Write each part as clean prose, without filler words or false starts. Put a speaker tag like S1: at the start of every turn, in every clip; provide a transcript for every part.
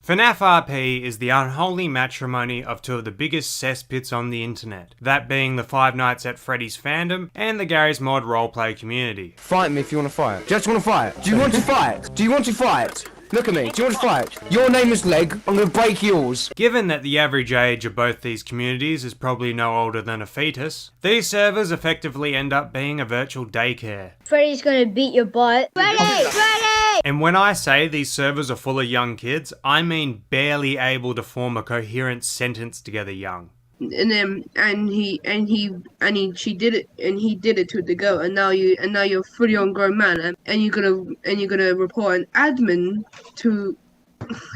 S1: fnaf RP is the unholy matrimony of two of the biggest cesspits on the internet, that being the Five Nights at Freddy's fandom and the gmod roleplay community.
S2: Fight me if you want to fight. Do you just want to fight? Do you want to fight? Do you want to fight? Look at me, do you want to fight? Your name is Leg, I'm gonna break yours.
S1: Given that the average age of both these communities is probably no older than a fetus, these servers effectively end up being a virtual daycare.
S3: Freddy's gonna beat your butt. Freddy! Freddy!
S1: And when I say these servers are full of young kids, I mean barely able to form a coherent sentence together young.
S4: And then he did it to the girl, and now you're a fully on grown man, and you're gonna report an admin to.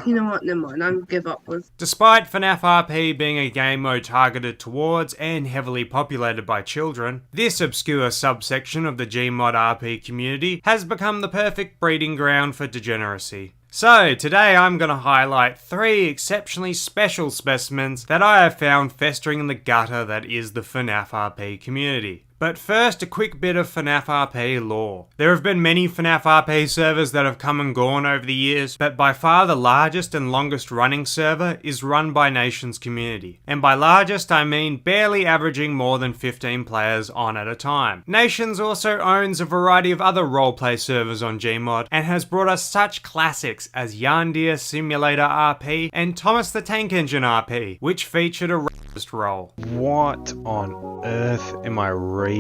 S4: You know what? Never mind. I'm give up with.
S1: Despite fnaf RP being a game mode targeted towards and heavily populated by children, this obscure subsection of the gmod RP community has become the perfect breeding ground for degeneracy. So, today I'm going to highlight 3 exceptionally special specimens that I have found festering in the gutter that is the fnaf RP community. But first, a quick bit of fnaf RP lore. There have been many fnaf RP servers that have come and gone over the years, but by far the largest and longest running server is run by Nation's community. And by largest, I mean barely averaging more than 15 players on at a time. Nations also owns a variety of other roleplay servers on gmod, and has brought us such classics as Yarndeer Simulator RP and Thomas the Tank Engine RP, which featured a rapist role.
S5: What on earth am I reading?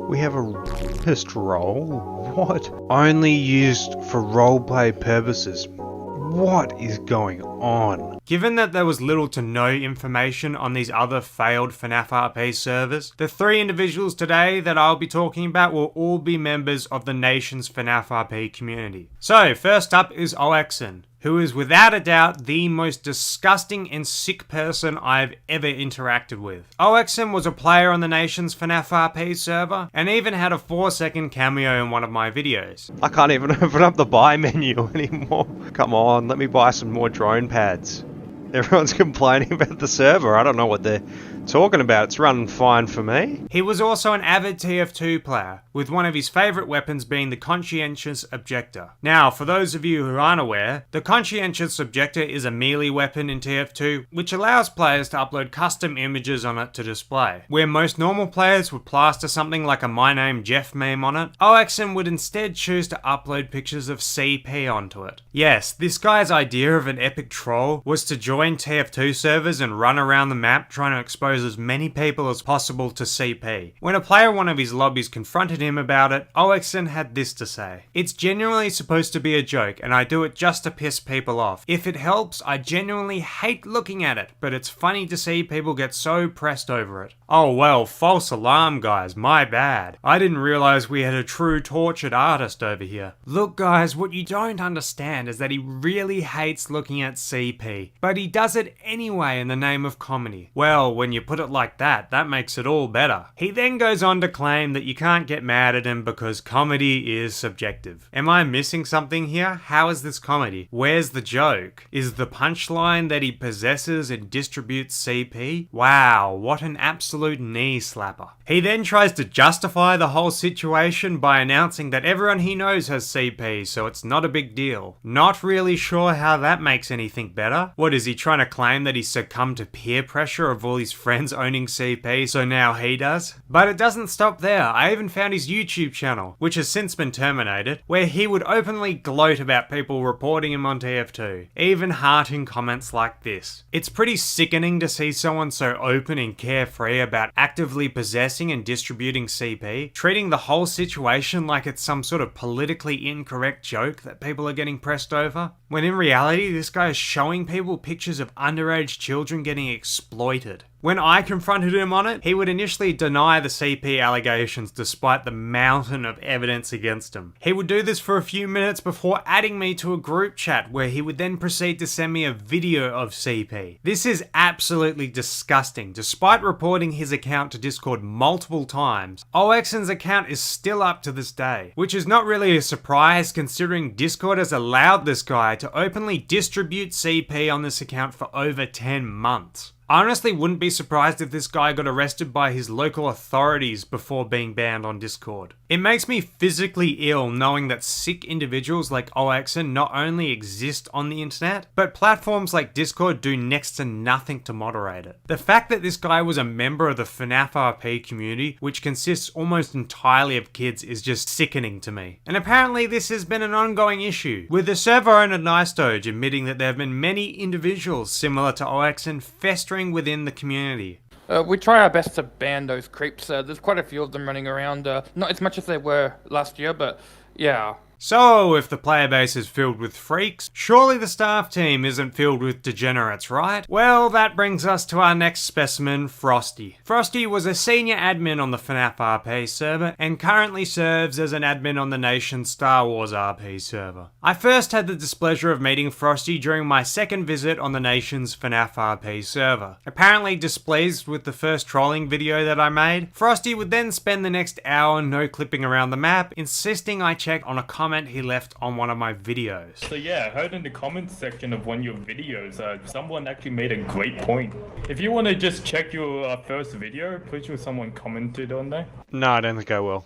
S5: We have a rapist role? What? Only used for roleplay purposes. What is going on?
S1: Given that there was little to no information on these other failed fnaf RP servers, the 3 individuals today that I'll be talking about will all be members of the Nation's fnaf RP community. So, first up is Oxen, who is without a doubt the most disgusting and sick person I've ever interacted with. Oxen was a player on the Nation's fnaf RP server, and even had a 4-second cameo in one of my videos.
S5: I can't even open up the buy menu anymore. Come on, let me buy some more drone pads. Everyone's complaining about the server. I don't know what they're talking about. It's running fine for me.
S1: He was also an avid TF2 player, with one of his favourite weapons being the Conscientious Objector. Now, for those of you who aren't aware, the Conscientious Objector is a melee weapon in TF2, which allows players to upload custom images on it to display. Where most normal players would plaster something like a My Name Jeff meme on it, Oxen would instead choose to upload pictures of CP onto it. Yes, this guy's idea of an epic troll was to join TF2 servers and run around the map trying to expose as many people as possible to CP. When a player in one of his lobbies confronted him about it, Oxen had this to say: "It's genuinely supposed to be a joke, and I do it just to piss people off. If it helps, I genuinely hate looking at it, but it's funny to see people get so pressed over it." Oh well, false alarm guys, my bad. I didn't realise we had a true tortured artist over here. Look guys, what you don't understand is that he really hates looking at CP, but he does it anyway in the name of comedy. Well, when you put it like that, that makes it all better. He then goes on to claim that you can't get mad at him because comedy is subjective. Am I missing something here? How is this comedy? Where's the joke? Is the punchline that he possesses and distributes CP? Wow, what an absolute knee slapper. He then tries to justify the whole situation by announcing that everyone he knows has CP, so it's not a big deal. Not really sure how that makes anything better. What, is he trying to claim that he succumbed to peer pressure of all his friends owning CP, so now he does? But it doesn't stop there. I even found his YouTube channel, which has since been terminated, where he would openly gloat about people reporting him on TF2, even hearting comments like this. It's pretty sickening to see someone so open and carefree about actively possessing and distributing CP, treating the whole situation like it's some sort of politically incorrect joke that people are getting pressed over, when in reality this guy is showing people pictures of underage children getting exploited. When I confronted him on it, he would initially deny the CP allegations despite the mountain of evidence against him. He would do this for a few minutes before adding me to a group chat where he would then proceed to send me a video of CP. This is absolutely disgusting. Despite reporting his account to Discord multiple times, Oxen's account is still up to this day, which is not really a surprise considering Discord has allowed this guy to openly distribute CP on this account for over 10 months. I honestly wouldn't be surprised if this guy got arrested by his local authorities before being banned on Discord. It makes me physically ill knowing that sick individuals like OXen not only exist on the internet, but platforms like Discord do next to nothing to moderate it. The fact that this guy was a member of the fnaf RP community, which consists almost entirely of kids, is just sickening to me. And apparently this has been an ongoing issue, with the server owner NiceDoge admitting that there have been many individuals similar to OXen festering within the community.
S6: We try our best to ban those creeps. There's quite a few of them running around. Not as much as there were last year, but yeah.
S1: So, if the player base is filled with freaks, surely the staff team isn't filled with degenerates, right? Well, that brings us to our next specimen, Frosty. Frosty was a senior admin on the fnaf RP server, and currently serves as an admin on the nation's Star Wars RP server. I first had the displeasure of meeting Frosty during my second visit on the nation's fnaf RP server. Apparently displeased with the first trolling video that I made, Frosty would then spend the next hour no-clipping around the map, insisting I check on a comment he left on one of my videos.
S7: So yeah, I heard in the comments section of one of your videos, someone actually made a great point. If you want to just check your first video, pretty sure someone commented on there.
S5: No, I don't think I will.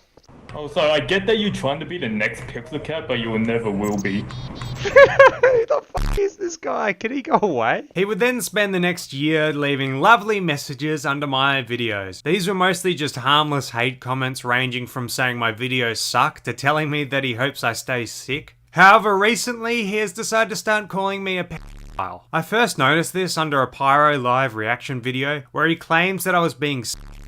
S7: Oh, so I get that you're trying to be the next Pixel Cat, but you never will be.
S5: Who the fuck is this guy? Can he go away?
S1: He would then spend the next year leaving lovely messages under my videos. These were mostly just harmless hate comments ranging from saying my videos suck to telling me that he hopes I stay sick. However, recently he has decided to start calling me a pedophile. I first noticed this under a Pyro Live reaction video where he claims that I was being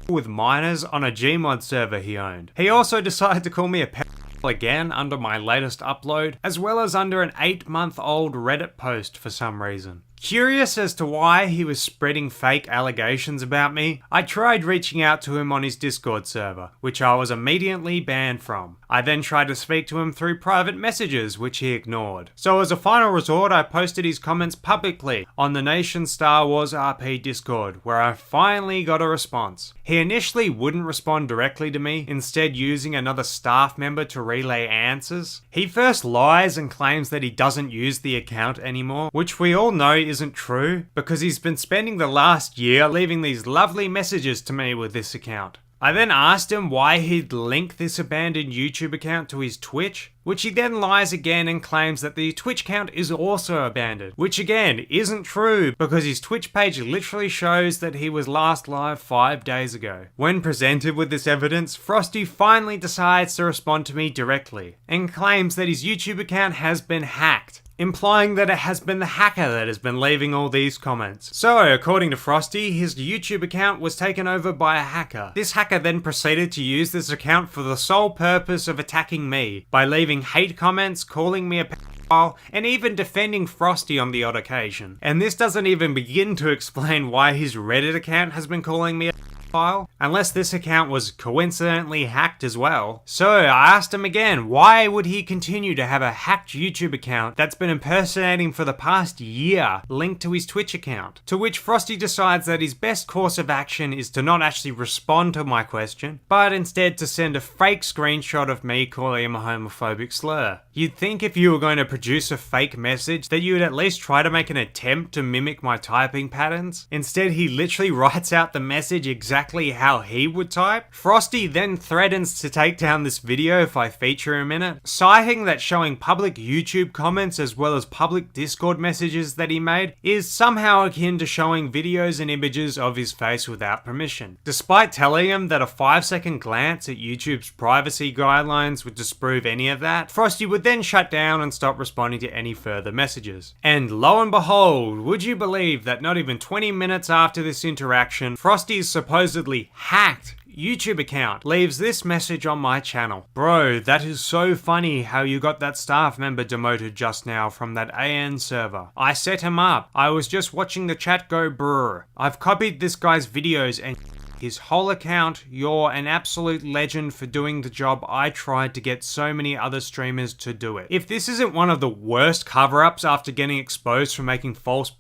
S1: with minors on a gmod server he owned. He also decided to call me a pedophile again under my latest upload, as well as under an 8-month-old Reddit post for some reason. Curious as to why he was spreading fake allegations about me, I tried reaching out to him on his Discord server, which I was immediately banned from. I then tried to speak to him through private messages, which he ignored. So as a final resort, I posted his comments publicly on the nation's Star Wars RP Discord, where I finally got a response. He initially wouldn't respond directly to me, instead using another staff member to relay answers. He first lies and claims that he doesn't use the account anymore, which we all know isn't true, because he's been spending the last year leaving these lovely messages to me with this account. I then asked him why he'd link this abandoned YouTube account to his Twitch, which he then lies again and claims that the Twitch account is also abandoned, which again isn't true because his Twitch page literally shows that he was last live 5 days ago. When presented with this evidence, Frosty finally decides to respond to me directly and claims that his YouTube account has been hacked, implying that it has been the hacker that has been leaving all these comments. So, according to Frosty, his YouTube account was taken over by a hacker. This hacker then proceeded to use this account for the sole purpose of attacking me by leaving hate comments, calling me a pedophile, and even defending Frosty on the odd occasion. And this doesn't even begin to explain why his Reddit account has been calling me a pedophile, unless this account was coincidentally hacked as well. So I asked him again, why would he continue to have a hacked YouTube account that's been impersonating for the past year linked to his Twitch account? To which Frosty decides that his best course of action is to not actually respond to my question, but instead to send a fake screenshot of me calling him a homophobic slur. You'd think if you were going to produce a fake message that you would at least try to make an attempt to mimic my typing patterns. Instead, he literally writes out the message exactly how he would type. Frosty then threatens to take down this video if I feature him in it, citing that showing public YouTube comments as well as public Discord messages that he made is somehow akin to showing videos and images of his face without permission. Despite telling him that a 5-second glance at YouTube's privacy guidelines would disprove any of that, Frosty would then shut down and stop responding to any further messages. And lo and behold, would you believe that not even 20 minutes after this interaction, Frosty's supposedly hacked YouTube account leaves this message on my channel. Bro, that is so funny how you got that staff member demoted just now from that AN server. I set him up. I was just watching the chat go brr. I've copied this guy's videos and his whole account. You're an absolute legend for doing the job I tried to get so many other streamers to do it. If this isn't one of the worst cover-ups after getting exposed for making false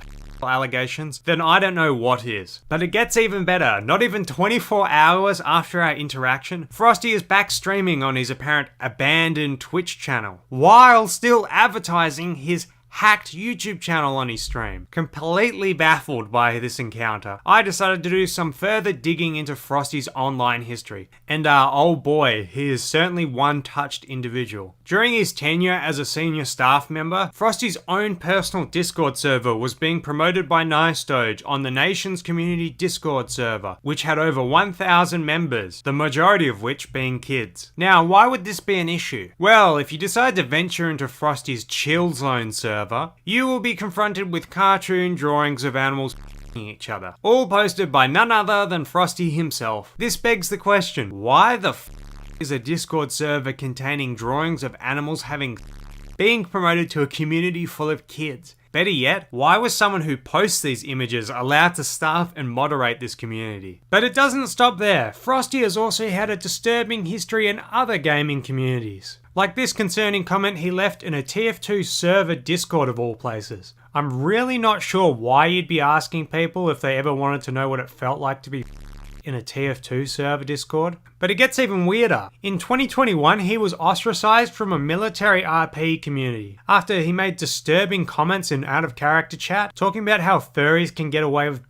S1: allegations, then I don't know what is. But it gets even better. Not even 24 hours after our interaction, Frosty is back streaming on his apparent abandoned Twitch channel, while still advertising his hacked YouTube channel on his stream. Completely baffled by this encounter, I decided to do some further digging into Frosty's online history, and oh boy, he is certainly one touched individual. During his tenure as a senior staff member, Frosty's own personal Discord server was being promoted by Nice Doge on the nation's community Discord server, which had over 1,000 members, the majority of which being kids. Now, why would this be an issue? Well, if you decide to venture into Frosty's Chill Zone server, you will be confronted with cartoon drawings of animals each other, all posted by none other than Frosty himself. This begs the question, why the is a Discord server containing drawings of animals having being promoted to a community full of kids? Better yet, why was someone who posts these images allowed to staff and moderate this community? But it doesn't stop there. Frosty has also had a disturbing history in other gaming communities. Like this concerning comment he left in a TF2 server Discord of all places. I'm really not sure why you'd be asking people if they ever wanted to know what it felt like to be in a TF2 server Discord. But it gets even weirder. In 2021, he was ostracized from a military RP community after he made disturbing comments in out of character chat talking about how furries can get away with.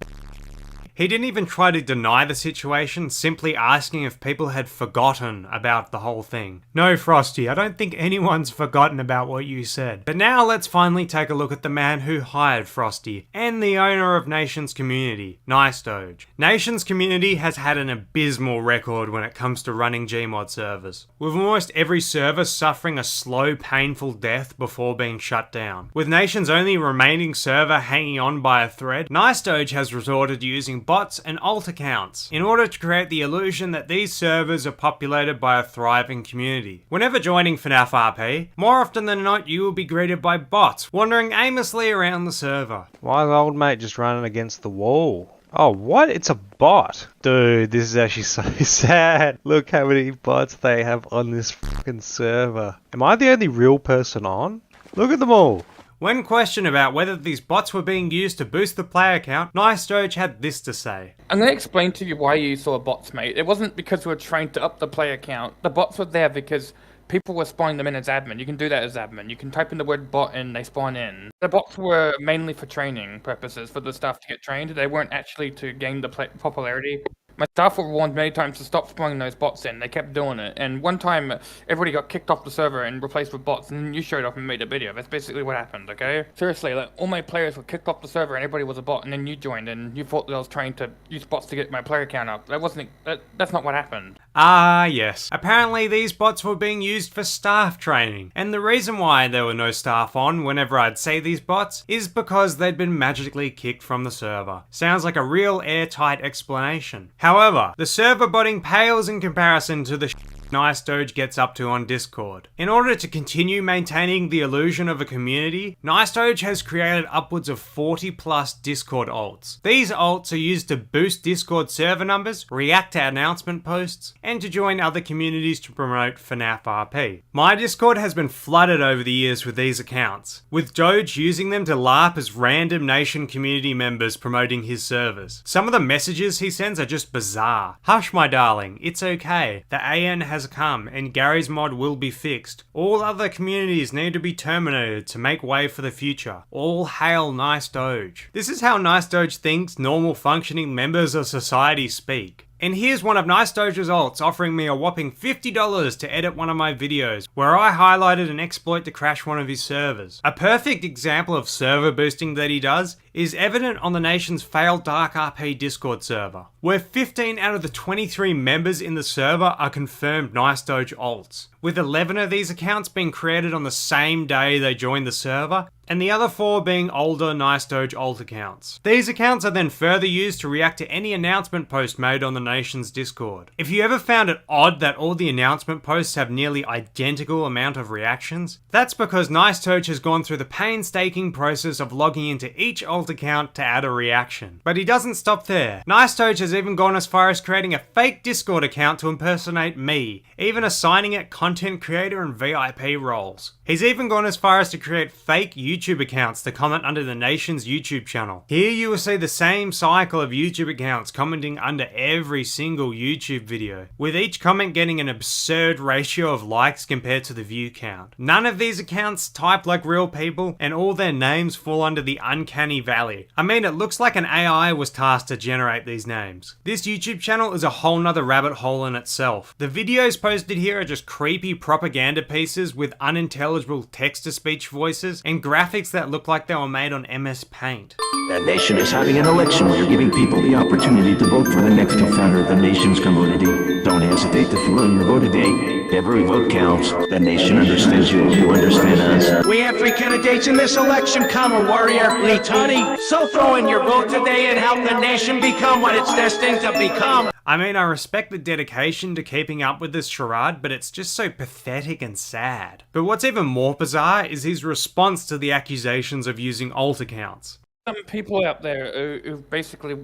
S1: He didn't even try to deny the situation, simply asking if people had forgotten about the whole thing. No, Frosty, I don't think anyone's forgotten about what you said. But now let's finally take a look at the man who hired Frosty, and the owner of Nation's Community, Nice Doge. Nation's Community has had an abysmal record when it comes to running gmod servers, with almost every server suffering a slow, painful death before being shut down. With Nation's only remaining server hanging on by a thread, Nice Doge has resorted to using bots and alt accounts in order to create the illusion that these servers are populated by a thriving community. Whenever joining fnaf RP, more often than not you will be greeted by bots wandering aimlessly around the server.
S5: Why is old mate just running against the wall? Oh, what? It's a bot. Dude, this is actually so sad. Look how many bots they have on this fucking server. Am I the only real person on? Look at them all.
S1: When questioned about whether these bots were being used to boost the player count, Nice Doge had this to say.
S6: I'm going to explain to you why you saw bots, mate. It wasn't because we were trying to up the player count. The bots were there because people were spawning them in as admin. You can do that as admin. You can type in the word bot and they spawn in. The bots were mainly for training purposes, for the staff to get trained. They weren't actually to gain the popularity. My staff were warned many times to stop spawning those bots in. They kept doing it. And one time, everybody got kicked off the server and replaced with bots. And then you showed up and made a video. That's basically what happened, okay? Seriously, like, all my players were kicked off the server and everybody was a bot. And then you joined and you thought that I was trying to use bots to get my player count up. That's not what happened.
S1: Ah, yes. Apparently these bots were being used for staff training. And the reason why there were no staff on whenever I'd say these bots is because they'd been magically kicked from the server. Sounds like a real airtight explanation. However, the server botting pales in comparison to the Nice Doge gets up to on Discord. In order to continue maintaining the illusion of a community, Nice Doge has created upwards of 40 plus Discord alts. These alts are used to boost Discord server numbers, react to announcement posts, and to join other communities to promote fnaf RP. My Discord has been flooded over the years with these accounts, with Doge using them to LARP as random Nation community members promoting his servers. Some of the messages he sends are just bizarre. Hush my darling, it's okay. The AN has come and Gary's mod will be fixed. All other communities need to be terminated to make way for the future. All hail Nice Doge. This is how Nice Doge thinks normal functioning members of society speak. And here's one of Nice Doge's alts offering me a whopping $50 to edit one of my videos, where I highlighted an exploit to crash one of his servers. A perfect example of server boosting that he does is evident on the nation's failed Dark RP Discord server, where 15 out of the 23 members in the server are confirmed Nice Doge alts, with 11 of these accounts being created on the same day they joined the server, and the other 4 being older Nice Doge alt accounts. These accounts are then further used to react to any announcement post made on the nation's Discord. If you ever found it odd that all the announcement posts have nearly identical amount of reactions, that's because Nice Doge has gone through the painstaking process of logging into each alt alt account to add a reaction. But he doesn't stop there. Nice Doge has even gone as far as creating a fake Discord account to impersonate me, even assigning it content creator and VIP roles. He's even gone as far as to create fake YouTube accounts to comment under the nation's YouTube channel. Here you will see the same cycle of YouTube accounts commenting under every single YouTube video, with each comment getting an absurd ratio of likes compared to the view count. None of these accounts type like real people, and all their names fall under the uncanny valley. I mean, it looks like an AI was tasked to generate these names. This YouTube channel is a whole nother rabbit hole in itself. The videos posted here are just creepy propaganda pieces with unintelligible text-to-speech voices and graphics that look like they were made on MS Paint.
S8: The nation is having an election where you're giving people the opportunity to vote for the next founder of the nation's community. Don't hesitate to fill in your vote today. Every vote counts. The nation understands you. You understand us.
S9: We have 3 candidates in this election, comma warrior Lee Tutty. So throw in your vote today and help the nation become what it's destined to become.
S1: I mean, I respect the dedication to keeping up with this charade, but it's just so pathetic and sad. But what's even more bizarre is his response to the accusations of using alt accounts.
S6: Some people out there who basically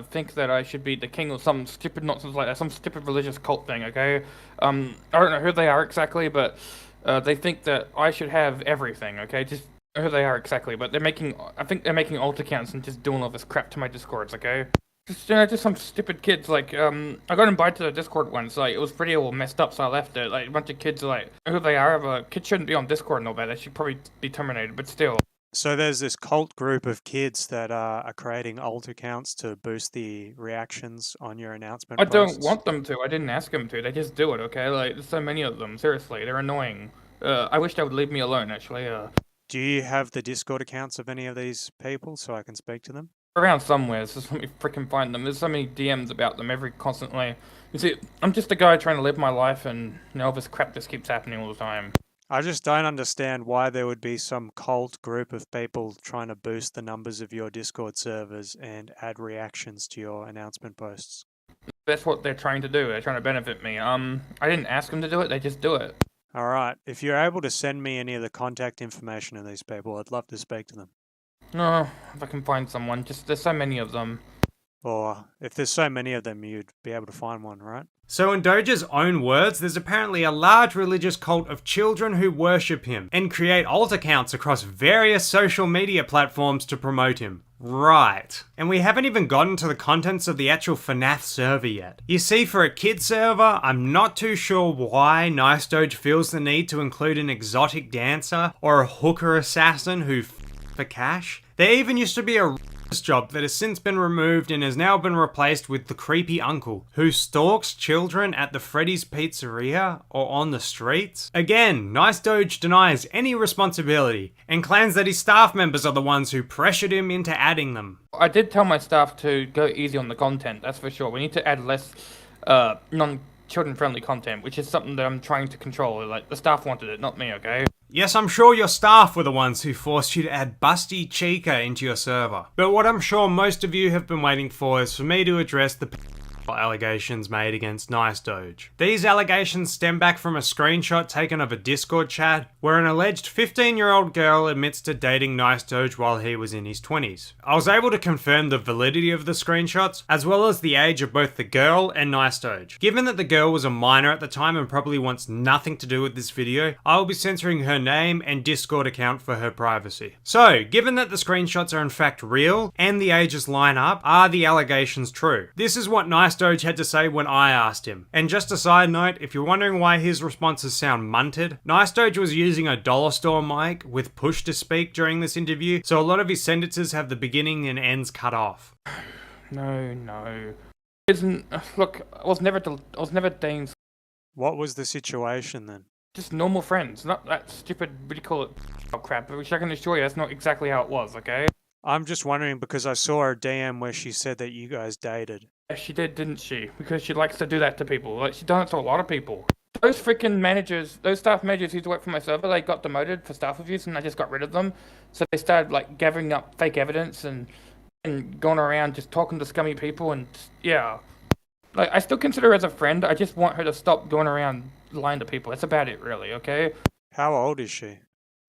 S6: think that I should be the king or some stupid nonsense like that, some stupid religious cult thing, okay? I don't know who they are exactly, but they think that I should have everything, okay? Just who they are exactly, but I think they're making alt accounts and just doing all this crap to my Discords, okay? Just some stupid kids, like, I got invited to the Discord once, like, it was pretty all messed up, so I left it. Like, a bunch of kids, like, who they are, but kids shouldn't be on Discord and all that, they should probably be terminated, but still.
S10: So there's this cult group of kids that are creating alt accounts to boost the reactions on your announcement
S6: I
S10: posts.
S6: don't want them to, I didn't ask them to, they just do it, okay? Like, there's so many of them, seriously, they're annoying. I wish they would leave me alone, actually.
S10: Do you have the Discord accounts of any of these people so I can speak to them?
S6: Around somewhere, so just let me freaking find them. There's so many DMs about them constantly. You see, I'm just a guy trying to live my life, and you know, all this crap just keeps happening all the time.
S10: I just don't understand why there would be some cult group of people trying to boost the numbers of your Discord servers and add reactions to your announcement posts.
S6: That's what they're trying to do. They're trying to benefit me. I didn't ask them to do it. They just do it.
S10: Alright, if you're able to send me any of the contact information of these people, I'd love to speak to them.
S6: No, if I can find someone. Just there's so many of them.
S10: Or if there's so many of them, you'd be able to find one, right?
S1: So in Doge's own words, there's apparently a large religious cult of children who worship him and create alt accounts across various social media platforms to promote him. Right. And we haven't even gotten to the contents of the actual FNAF server yet. You see, for a kid server, I'm not too sure why Nice Doge feels the need to include an exotic dancer or a hooker assassin who for cash. There even used to be a job that has since been removed and has now been replaced with the creepy uncle who stalks children at the Freddy's Pizzeria or on the streets. Again, Nice Doge denies any responsibility and claims that his staff members are the ones who pressured him into adding them.
S6: I did tell my staff to go easy on the content, that's for sure. We need to add less non-children friendly content, which is something that I'm trying to control. Like, the staff wanted it, not me, okay?
S1: Yes, I'm sure your staff were the ones who forced you to add Busty Chica into your server. But what I'm sure most of you have been waiting for is for me to address the allegations made against Nice Doge. These allegations stem back from a screenshot taken of a Discord chat where an alleged 15-year-old girl admits to dating Nice Doge while he was in his 20s. I was able to confirm the validity of the screenshots as well as the age of both the girl and Nice Doge. Given that the girl was a minor at the time and probably wants nothing to do with this video, I will be censoring her name and Discord account for her privacy. So, given that the screenshots are in fact real and the ages line up, are the allegations true? This is what Nice Doge had to say when I asked him. And just a side note, if you're wondering why his responses sound munted, Nice Doge was using a dollar store mic with push to speak during this interview, so a lot of his sentences have the beginning and ends cut off.
S6: No. Look, I was never dating.
S10: What was the situation then?
S6: Just normal friends, not that stupid, what do you call it, crap, which I can assure you that's not exactly how it was, okay?
S10: I'm just wondering because I saw a DM where she said that you guys dated.
S6: Yeah, she did, didn't she? Because she likes to do that to people. Like, she done it to a lot of people. Those freaking managers, those staff managers who used to work for my server, they got demoted for staff abuse and I just got rid of them. So they started, like, gathering up fake evidence and going around just talking to scummy people and, yeah. Like, I still consider her as a friend, I just want her to stop going around lying to people. That's about it, really, okay?
S10: How old is she?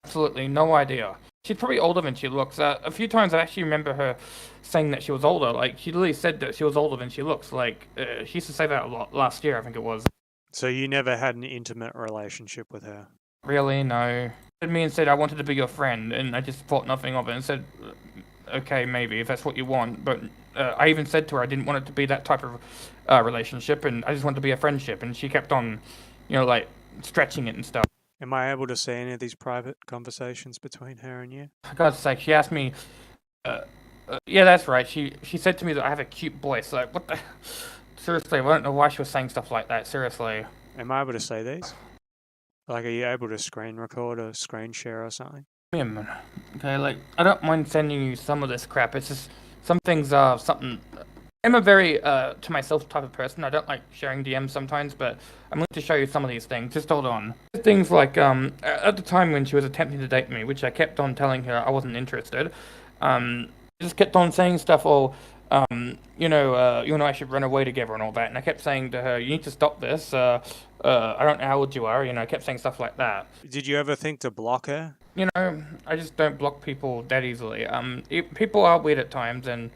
S6: Absolutely no idea. She's probably older than she looks. A few times I actually remember her saying that she was older. Like, she literally said that she was older than she looks. Like, she used to say that a lot last year, I think it was.
S10: So you never had an intimate relationship with her?
S6: Really, no. Me and said I wanted to be your friend, and I just thought nothing of it and said, okay, maybe, if that's what you want. But I even said to her I didn't want it to be that type of relationship, and I just wanted to be a friendship. And she kept on, like, stretching it and stuff.
S10: Am I able to see any of these private conversations between her and you?
S6: For God's sake, she asked me, yeah, that's right. She said to me that I have a cute voice. Like, what the... Seriously, I don't know why she was saying stuff like that, seriously.
S10: Am I able to see these? Like, are you able to screen record or screen share or something?
S6: Okay, like, I don't mind sending you some of this crap. It's just, some things are something... I'm a very, to myself type of person. I don't like sharing DMs sometimes, but I'm going to show you some of these things. Just hold on. Things like, at the time when she was attempting to date me, which I kept on telling her I wasn't interested, just kept on saying stuff, you and I should run away together and all that. And I kept saying to her, you need to stop this. I don't know how old you are. I kept saying stuff like that.
S10: Did you ever think to block her?
S6: I just don't block people that easily. People are weird at times, and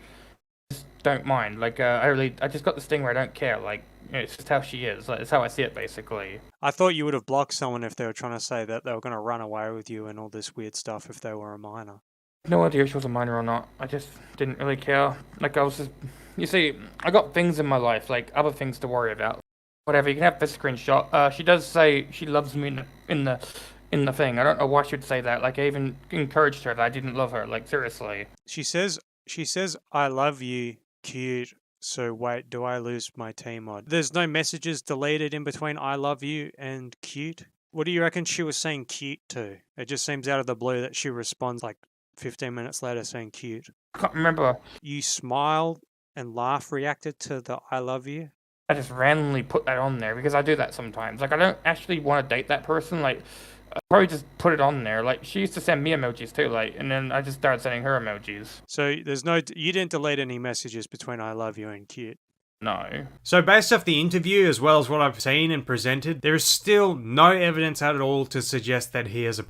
S6: just don't mind. Like, I just got this thing where I don't care. Like, it's just how she is. Like, it's how I see it, basically.
S10: I thought you would have blocked someone if they were trying to say that they were going to run away with you and all this weird stuff if they were a minor.
S6: No idea if she was a minor or not. I just didn't really care. Like, I was just... You see, I got things in my life, like, other things to worry about. Whatever, you can have this screenshot. She does say she loves me in the thing. I don't know why she would say that. Like, I even encouraged her that I didn't love her. Like, seriously.
S10: She says, I love you, cute. So wait, do I lose my T-mod? There's no messages deleted in between I love you and cute? What do you reckon she was saying cute to? It just seems out of the blue that she responds like 15 minutes later saying cute.
S6: I can't remember.
S10: You smile and laugh reacted to the I love you?
S6: I just randomly put that on there because I do that sometimes. Like, I don't actually want to date that person. Like, I probably just put it on there. Like, she used to send me emojis too, like, and then I just started sending her emojis.
S10: So you didn't delete any messages between I love you and cute?
S6: No.
S1: So based off the interview, as well as what I've seen and presented, there is still no evidence at all to suggest that he is a...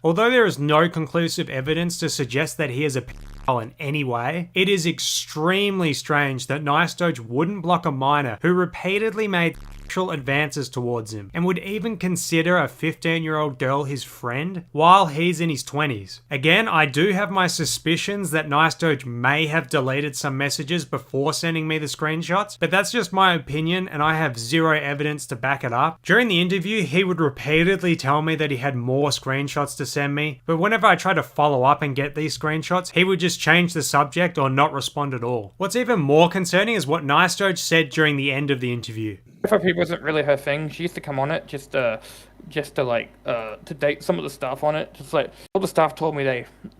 S1: Although there is no conclusive evidence to suggest that he is a pedophile in any way, it is extremely strange that Nice Doge wouldn't block a minor who repeatedly made sexual advances towards him and would even consider a 15-year-old girl his friend while he's in his 20s. Again, I do have my suspicions that Nice Doge may have deleted some messages before sending me the screenshots, but that's just my opinion and I have zero evidence to back it up. During the interview, he would repeatedly tell me that he had more screenshots to send me, but whenever I tried to follow up and get these screenshots, he would just change the subject or not respond at all. What's even more concerning is what Nice Doge said during the end of the interview.
S6: FFP wasn't really her thing. She used to come on it just to date some of the staff on it. Just like all the staff told me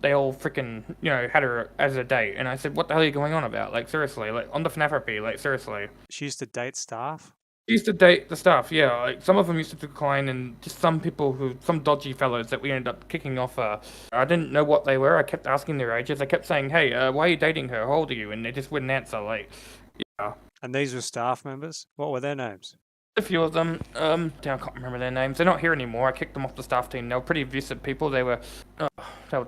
S6: they all freaking had her as a date, and I said, what the hell are you going on about? Like, seriously, like on the FNAF, like, seriously.
S10: She used to date staff?
S6: She used to date the staff, yeah. Like, some of them used to decline, and just some dodgy fellows that we ended up kicking off. I didn't know what they were. I kept asking their ages. I kept saying, hey, why are you dating her? How old are you? And they just wouldn't answer. Like, yeah.
S10: And these were staff members? What were their names?
S6: A few of them. I can't remember their names. They're not here anymore. I kicked them off the staff team. They were pretty abusive people. They were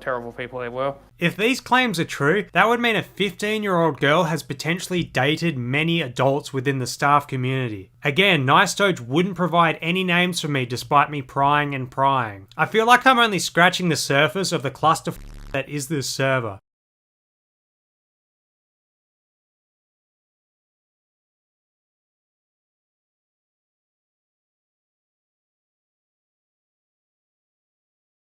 S6: terrible people, they were.
S1: If these claims are true, that would mean a 15-year-old girl has potentially dated many adults within the staff community. Again, Nice Doge wouldn't provide any names for me despite me prying and prying. I feel like I'm only scratching the surface of the cluster that is this server.